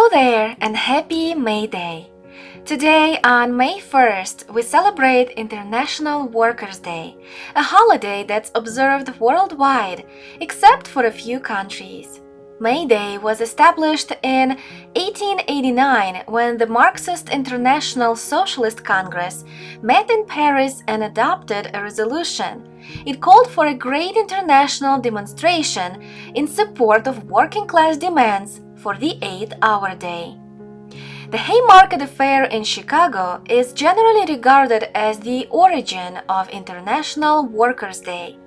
Hello there and happy May Day! Today, on May 1st, we celebrate International Workers' Day, a holiday that's observed worldwide, except for a few countries. May Day was established in 1889 when the Marxist International Socialist Congress met in Paris and adopted a resolution. It called for a great international demonstration in support of working-class demands for the 8-hour day. The Haymarket affair in Chicago is generally regarded as the origin of International Workers' Day.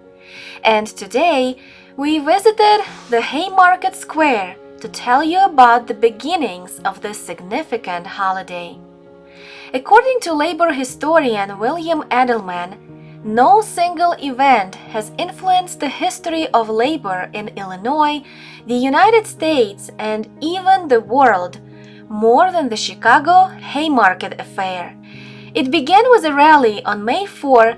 And today, we visited the Haymarket Square to tell you about the beginnings of this significant holiday. According to labor historian William Edelman, no single event has influenced the history of labor in Illinois, the United States, and even the world more than the Chicago Haymarket affair. It began with a rally on May 4,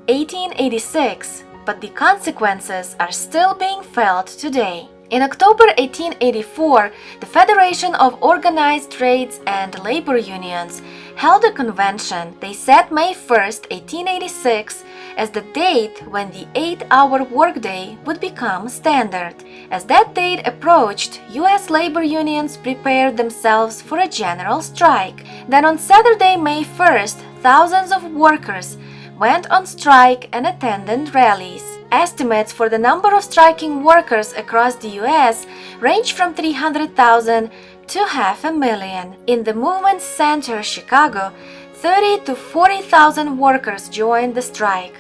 1886, but the consequences are still being felt today. In October 1884, the Federation of Organized Trades and Labor Unions held a convention. They set May 1, 1886, as the date when the 8-hour workday would become standard. As that date approached, U.S. labor unions prepared themselves for a general strike. Then on Saturday, May 1st, thousands of workers went on strike and attended rallies. Estimates for the number of striking workers across the U.S. range from 300,000 to 500,000. In the movement's center, Chicago, 30 to 40,000 workers joined the strike.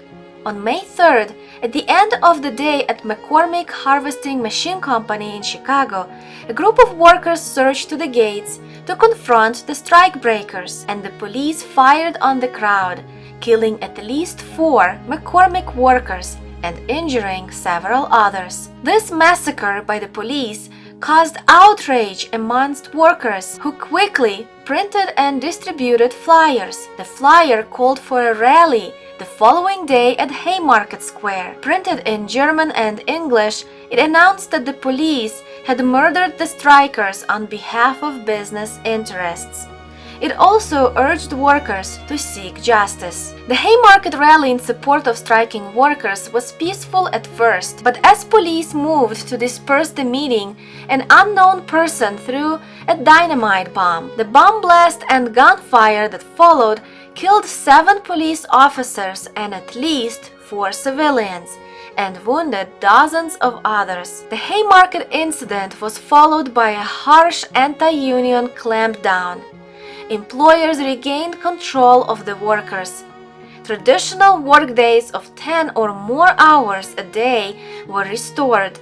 On May 3rd, at the end of the day at McCormick Harvesting Machine Company in Chicago, a group of workers surged to the gates to confront the strikebreakers, and the police fired on the crowd, killing at least 4 McCormick workers and injuring several others. This massacre by the police caused outrage amongst workers, who quickly printed and distributed flyers. The flyer called for a rally the following day at Haymarket Square. Printed in German and English, it announced that the police had murdered the strikers on behalf of business interests. It also urged workers to seek justice. The Haymarket rally in support of striking workers was peaceful at first, but as police moved to disperse the meeting, an unknown person threw a dynamite bomb. The bomb blast and gunfire that followed killed 7 police officers and at least 4 civilians, and wounded dozens of others. The Haymarket incident was followed by a harsh anti-union clampdown. Employers regained control of the workers. Traditional workdays of 10 or more hours a day were restored.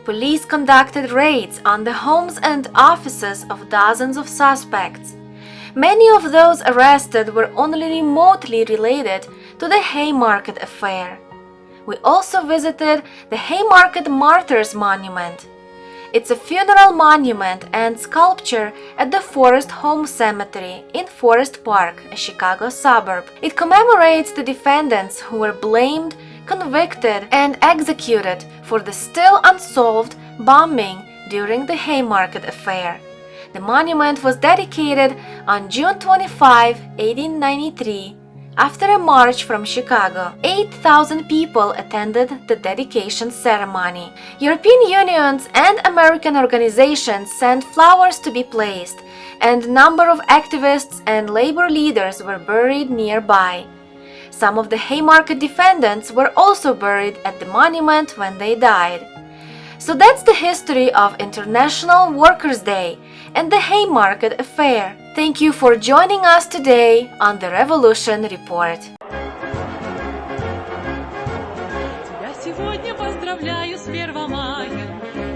Police conducted raids on the homes and offices of dozens of suspects. Many of those arrested were only remotely related to the Haymarket affair. We also visited the Haymarket Martyrs Monument. It's a funeral monument and sculpture at the Forest Home Cemetery in Forest Park, a Chicago suburb. It commemorates the defendants who were blamed, convicted, and executed for the still unsolved bombing during the Haymarket affair. The monument was dedicated on June 25, 1893, after a march from Chicago. 8,000 people attended the dedication ceremony. European unions and American organizations sent flowers to be placed, and a number of activists and labor leaders were buried nearby. Some of the Haymarket defendants were also buried at the monument when they died. So that's the history of International Workers' Day and the Haymarket affair. Thank you for joining us today on The Revolution Report. Тебя сегодня поздравляю с 1 мая.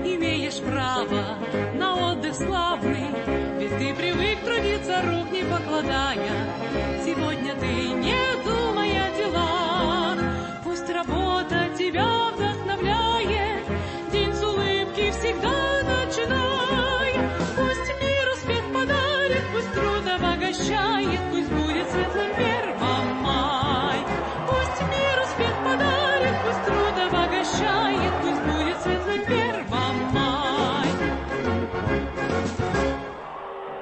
Имеешь право на отдых славный, ведь ты привык трудиться, рук не покладая. Сегодня ты не думай о делах, пусть работа тебя вдохновляет. День с улыбки всегда